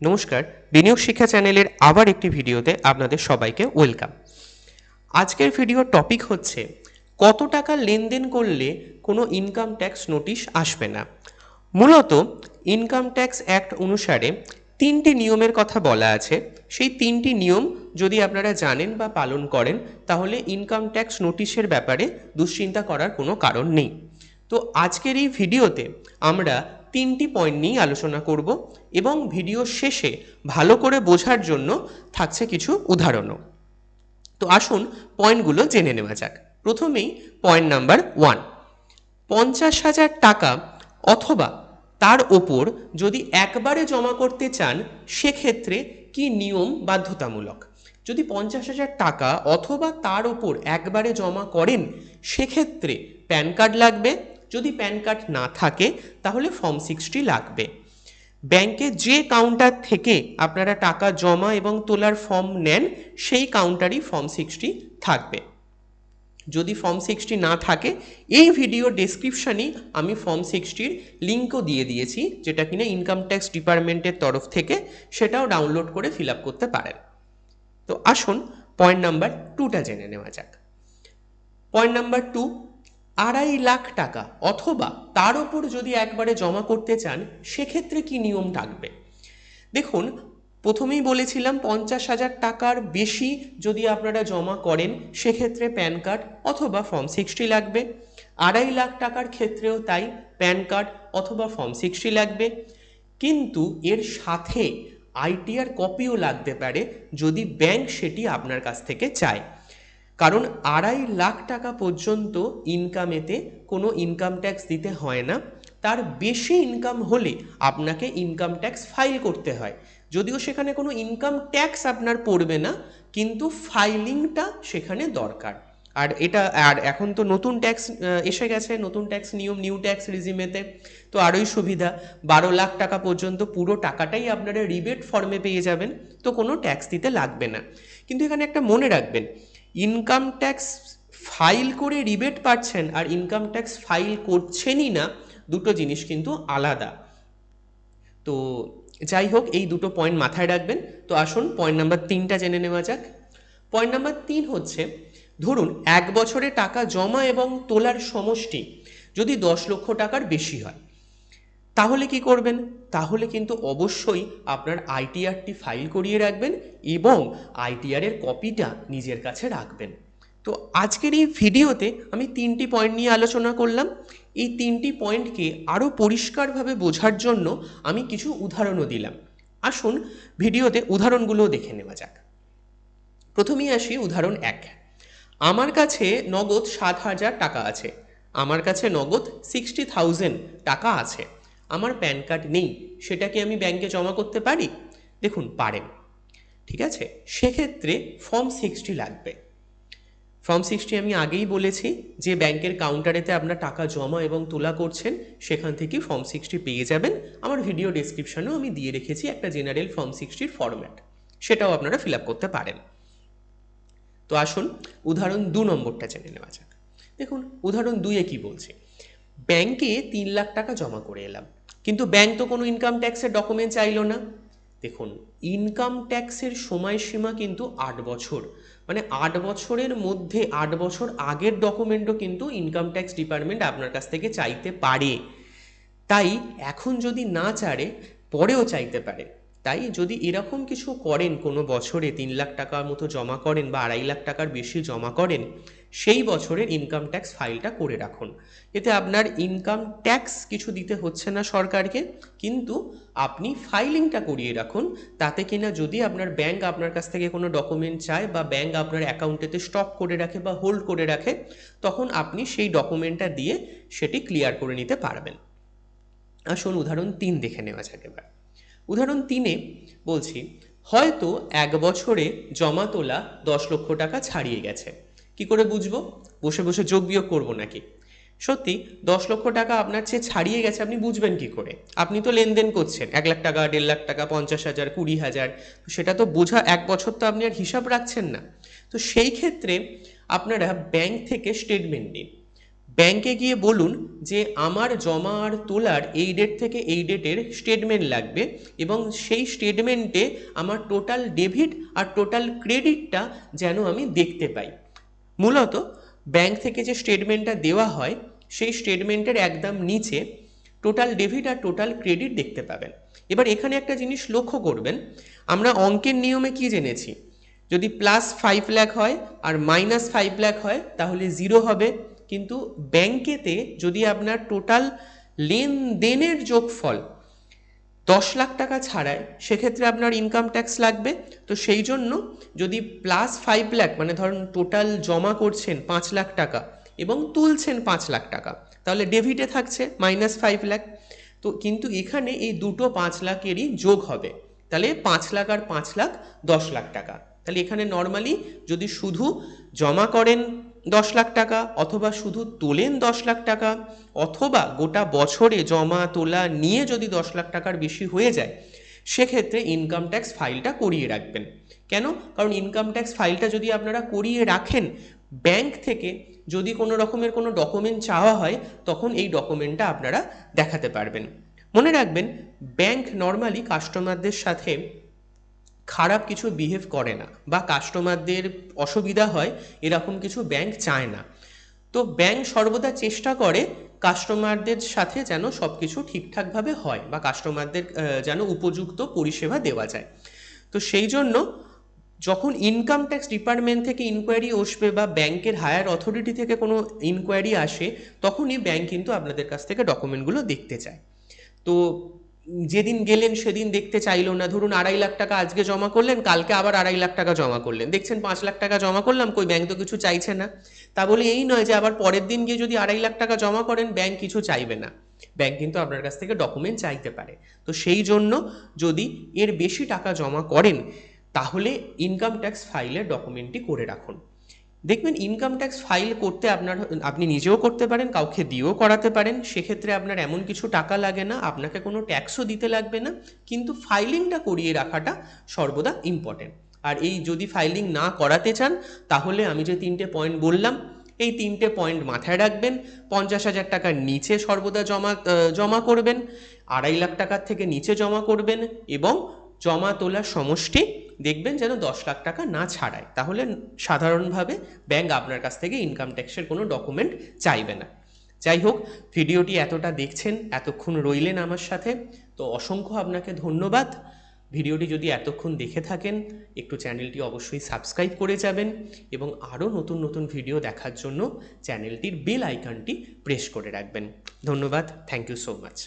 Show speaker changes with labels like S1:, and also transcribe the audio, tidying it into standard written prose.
S1: নমস্কার, বিনিয়োগ শিক্ষা চ্যানেলের আবার একটি ভিডিওতে আপনাদের সবাইকে ওয়েলকাম। আজকের ভিডিওর টপিক হচ্ছে কত টাকা লেনদেন করলে কোনো ইনকাম ট্যাক্স নোটিশ আসবে না। মূলত ইনকাম ট্যাক্স অ্যাক্ট অনুসারে তিনটি নিয়মের কথা বলা আছে। সেই তিনটি নিয়ম যদি আপনারা জানেন বা পালন করেন তাহলে ইনকাম ট্যাক্স নোটিশের ব্যাপারে দুশ্চিন্তা করার কোনো কারণ নেই। তো আজকের এই ভিডিওতে আমরা তিনটি পয়েন্ট নিয়ে আলোচনা করব এবং ভিডিও শেষে ভালো করে বোঝার জন্য থাকছে কিছু উদাহরণও। তো আসুন পয়েন্টগুলো জেনে নেওয়া যাক। প্রথমেই পয়েন্ট নাম্বার 1, 50,000 টাকা অথবা তার ওপর যদি একবারে জমা করতে চান সেক্ষেত্রে কি নিয়ম বাধ্যতামূলক। যদি 50,000 টাকা অথবা তার ওপর একবারে জমা করেন সেক্ষেত্রে প্যান কার্ড লাগবে। যদি প্যান কার্ড না থাকে তাহলে ফর্ম 60 লাগবে। ব্যাংকে যে কাউন্টার থেকে আপনারা টাকা জমা এবং তোলার ফর্ম নেন সেই কাউন্টারই ফর্ম 60 থাকবে। যদি ফর্ম 60 না থাকে এই ভিডিও ডেসক্রিপশানেই আমি ফর্ম 60-র লিঙ্কও দিয়ে দিয়েছি, যেটা কিনা ইনকাম ট্যাক্স ডিপার্টমেন্টের তরফ থেকে, সেটাও ডাউনলোড করে ফিল আপ করতে পারেন। তো আসুন পয়েন্ট নাম্বার 2টা জেনে নেওয়া যাক। পয়েন্ট নাম্বার 2, 2.5 লাখ টাকা অথবা তার ওপর যদি একবারে জমা করতে চান সেক্ষেত্রে কি নিয়ম থাকবে। দেখুন, প্রথমেই বলেছিলাম 50,000 টাকার বেশি যদি আপনারা জমা করেন সেক্ষেত্রে প্যান কার্ড অথবা ফর্ম 60 লাগবে। 2.5 লাখ টাকার ক্ষেত্রেও তাই, প্যান কার্ড অথবা ফর্ম 60 লাগবে। কিন্তু এর সাথে আইটিআর কপিও লাগতে পারে যদি ব্যাংক সেটি আপনার কাছ থেকে চায়। কারণ 2.5 লাখ টাকা পর্যন্ত ইনকামেতে কোনো ইনকাম ট্যাক্স দিতে হয় না। তার বেশি ইনকাম হলে আপনাকে ইনকাম ট্যাক্স ফাইল করতে হয়। যদিও সেখানে কোনো ইনকাম ট্যাক্স আপনার পড়বে না, কিন্তু ফাইলিংটা সেখানে দরকার। আর এখন তো নতুন ট্যাক্স এসে গেছে, নতুন ট্যাক্স নিয়ম, নিউ ট্যাক্স রিজিমেতে। তো আরোই সুবিধা, 12 লাখ টাকা পর্যন্ত পুরো টাকাটাই আপনারা রিবেট ফর্মে পেয়ে যাবেন, তো কোনো ট্যাক্স দিতে লাগবে না। কিন্তু এখানে একটা মনে রাখবেন, ইনকাম ট্যাক্স ফাইল করে রিবেট পাচ্ছেন আর ইনকাম ট্যাক্স ফাইল করছেনই না, দুটো জিনিস কিন্তু আলাদা। তো যাই হোক, এই দুটো পয়েন্ট মাথায় রাখবেন। তো আসুন পয়েন্ট নাম্বার 3টা জেনে নেওয়া যাক। পয়েন্ট নাম্বার 3 হচ্ছে, ধরুন 1 বছরে টাকা জমা এবং তোলার সমষ্টি যদি 10 লক্ষ টাকার বেশি হয় তাহলে কি করবেন। তাহলে কিন্তু অবশ্যই আপনার আইটিআরটি ফাইল করিয়ে রাখবেন এবং আইটিআরের কপিটা নিজের কাছে রাখবেন। তো আজকের এই ভিডিওতে আমি 3টি পয়েন্ট নিয়ে আলোচনা করলাম। এই 3টি পয়েন্টকে আরও পরিষ্কারভাবে বোঝার জন্য আমি কিছু উদাহরণও দিলাম। আসুন ভিডিওতে উদাহরণগুলো দেখে নেওয়া যাক। প্রথমেই আসি উদাহরণ 1। আমার কাছে নগদ 7,000 টাকা আছে। আমার কাছে নগদ 60,000 টাকা আছে। আমার প্যান কার্ড নেই, সেটা কি আমি ব্যাংকে জমা করতে পারি? দেখুন, পারেন। ঠিক আছে, সেক্ষেত্রে ফর্ম 60 লাগবে। ফর্ম 60 আমি আগেই বলেছি যে ব্যাংকের কাউন্টারেতে আপনার টাকা জমা এবং তোলা করছেন সেখান থেকে ফর্ম 60 পেয়ে যাবেন। আমার ভিডিও ডেসক্রিপশনেও আমি দিয়ে রেখেছি একটা জেনারেল ফর্ম 60-র ফরম্যাট, সেটাও আপনারা ফিল আপ করতে পারেন। তো আসুন উদাহরণ 2 নম্বরটা জেনে নেওয়া যাক। দেখুন উদাহরণ 2-এ কি বলছে, ব্যাংকে 3 লাখ টাকা জমা করে এলাম, কিন্তু ব্যাংক তো কোনো ইনকাম ট্যাক্সের ডকুমেন্ট চাইলো না। দেখুন, ইনকাম ট্যাক্সের সময়সীমা কিন্তু 8 বছর, মানে 8 বছরের মধ্যে 8 বছর আগের ডকুমেন্টও কিন্তু ইনকাম ট্যাক্স ডিপার্টমেন্ট আপনার কাছ থেকে চাইতে পারে। তাই এখন যদি না চারে পরেও চাইতে পারে। তাই যদি এরকম কিছু করেন, কোনো বছরে 3 লাখ টাকার মতো জমা করেন বা 2.5 লাখ টাকার বেশি জমা করেন, সেই বছরের ইনকাম ট্যাক্স ফাইলটা করে রাখুন। এতে আপনার ইনকাম ট্যাক্স কিছু দিতে হচ্ছে না সরকারকে, কিন্তু আপনি ফাইলিংটা করিয়ে রাখুন। তাতে কিনা যদি আপনার ব্যাংক আপনার কাছ থেকে কোনো ডকুমেন্ট চায় বা ব্যাংক আপনার অ্যাকাউন্টেতে স্টক করে রাখে বা হোল্ড করে রাখে, তখন আপনি সেই ডকুমেন্টটা দিয়ে সেটি ক্লিয়ার করে নিতে পারবেন। আসুন উদাহরণ 3 দেখে নেওয়া যাক এবার। উদাহরণ 3-এ বলছি, হয়তো 1 বছরে জমা তোলা 10 লক্ষ টাকা ছাড়িয়ে গেছে। কি করে বুঝবো? বসে বসে যোগ বিয়োগ করবো নাকি? সত্যি 10 লক্ষ টাকা আপনার চেয়ে ছাড়িয়ে গেছে, আপনি বুঝবেন কি করে? আপনি তো লেনদেন করছেন 1 লাখ টাকা, 1.5 লাখ টাকা, 50,000, 20,000, সেটা তো বোঝা 1 বছর তো আপনি আর হিসাব রাখছেন না। তো সেই ক্ষেত্রে আপনারা ব্যাংক থেকে স্টেটমেন্ট নিন। ব্যাংকে গিয়ে বলুন যে আমার জমা আর তোলার এই ডেট থেকে এই ডেটের স্টেটমেন্ট লাগবে এবং সেই স্টেটমেন্টে আমার টোটাল ডেবিট আর টোটাল ক্রেডিটটা যেন আমি দেখতে পাই। মূলত ব্যাংক থেকে যে স্টেটমেন্টটা দেওয়া হয় সেই স্টেটমেন্টের একদম নিচে টোটাল ডেবিট আর টোটাল ক্রেডিট দেখতে পাবেন। এবার এখানে একটা জিনিস লক্ষ্য করবেন, আমরা অঙ্কের নিয়মে কি জেনেছি, যদি +5 লাখ হয় আর -5 লাখ হয় তাহলে 0 হবে, কিন্তু ব্যাংকেতে যদি আপনার টোটাল লেনদেনের যোগফল 10 লাখ টাকা ছাড়ায় সেক্ষেত্রে আপনার ইনকাম ট্যাক্স লাগবে। তো সেই জন্য যদি +5 লাখ মানে ধরুন টোটাল জমা করছেন 5 লাখ টাকা এবং তুলছেন 5 লাখ টাকা, তাহলে ডেবিটে থাকছে -5 লাখ। তো কিন্তু এখানে এই দুটো 5 লাখেরই যোগ হবে, তাহলে 5 লাখ আর 5 লাখ 10 লাখ টাকা। তাহলে এখানে নর্মালি যদি শুধু জমা করেন 10 লাখ টাকা অথবা শুধু তোলেন 10 লাখ টাকা অথবা গোটা বছরে জমা তোলা নিয়ে যদি 10 লাখ টাকার বেশি হয়ে যায়, সেক্ষেত্রে ইনকাম ট্যাক্স ফাইলটা করিয়ে রাখবেন। কেন? কারণ ইনকাম ট্যাক্স ফাইলটা যদি আপনারা করিয়ে রাখেন, ব্যাংক থেকে যদি কোনো রকমের কোনো ডকুমেন্ট চাওয়া হয় তখন এই ডকুমেন্টটা আপনারা দেখাতে পারবেন। মনে রাখবেন, ব্যাংক নর্মালি কাস্টমারদের সাথে খারাপ কিছু বিহেভ করে না বা কাস্টমারদের অসুবিধা হয় এরকম কিছু ব্যাংক চায় না। তো ব্যাংক সর্বদা চেষ্টা করে কাস্টমারদের সাথে যেন সব কিছু ঠিকঠাকভাবে হয় বা কাস্টমারদের যেন উপযুক্ত পরিষেবা দেওয়া যায়। তো সেই জন্য যখন ইনকাম ট্যাক্স ডিপার্টমেন্ট থেকে ইনকোয়ারি আসবে বা ব্যাংকের হায়ার অথরিটি থেকে কোনো ইনকোয়ারি আসে, তখনই ব্যাংক কিন্তু আপনাদের কাছ থেকে ডকুমেন্টগুলো দেখতে চায়। তো যেদিন গেলেন সেদিন দেখতে চাইলো না, ধরুন 2.5 লাখ টাকা আজকে জমা করলেন, কালকে আবার 2.5 লাখ টাকা জমা করলেন, দেখছেন 5 লাখ টাকা জমা করলাম, কই ব্যাংক তো কিছু চাইছে না। তা বলে এই নয় যে আবার পরের দিন গিয়ে যদি 2.5 লাখ টাকা জমা করেন ব্যাংক কিছু চাইবে না, ব্যাংক কিন্তু আপনার কাছ থেকে ডকুমেন্ট চাইতে পারে। তো সেই জন্য যদি এর বেশি টাকা জমা করেন তাহলে ইনকাম ট্যাক্স ফাইলের ডকুমেন্টটি করে রাখুন। দেখবেন ইনকাম ট্যাক্স ফাইল করতে আপনি নিজেও করতে পারেন, কাউকে দিয়েও করাতে পারেন, সেক্ষেত্রে আপনার এমন কিছু টাকা লাগে না, আপনাকে কোনো ট্যাক্সও দিতে লাগবে না, কিন্তু ফাইলিংটা করিয়ে রাখাটা সর্বদা ইম্পর্টেন্ট। আর এই যদি ফাইলিং না করাতে চান তাহলে আমি যে 3টে পয়েন্ট বললাম এই 3টে পয়েন্ট মাথায় রাখবেন। 50,000 টাকার নিচে সর্বদা জমা করবেন, 2.5 লাখ টাকার থেকে নিচে জমা করবেন এবং জমা তোলার সমষ্টি দেখবেন যেন 10 লাখ টাকা না ছাড়ায়, তাহলে সাধারণভাবে ব্যাংক আপনার কাছ থেকে ইনকাম ট্যাক্সের কোনো ডকুমেন্ট চাইবে না। যাই হোক, ভিডিওটি এতটা দেখছেন, এতক্ষণ রইলেন আমার সাথে, তো অসংখ্য আপনাকে ধন্যবাদ। ভিডিওটি যদি এতক্ষণ দেখে থাকেন একটু চ্যানেলটি অবশ্যই সাবস্ক্রাইব করে যাবেন এবং আরও নতুন নতুন ভিডিও দেখার জন্য চ্যানেলটির বেল আইকনটি প্রেস করে রাখবেন। ধন্যবাদ, থ্যাংক ইউ সো মাচ।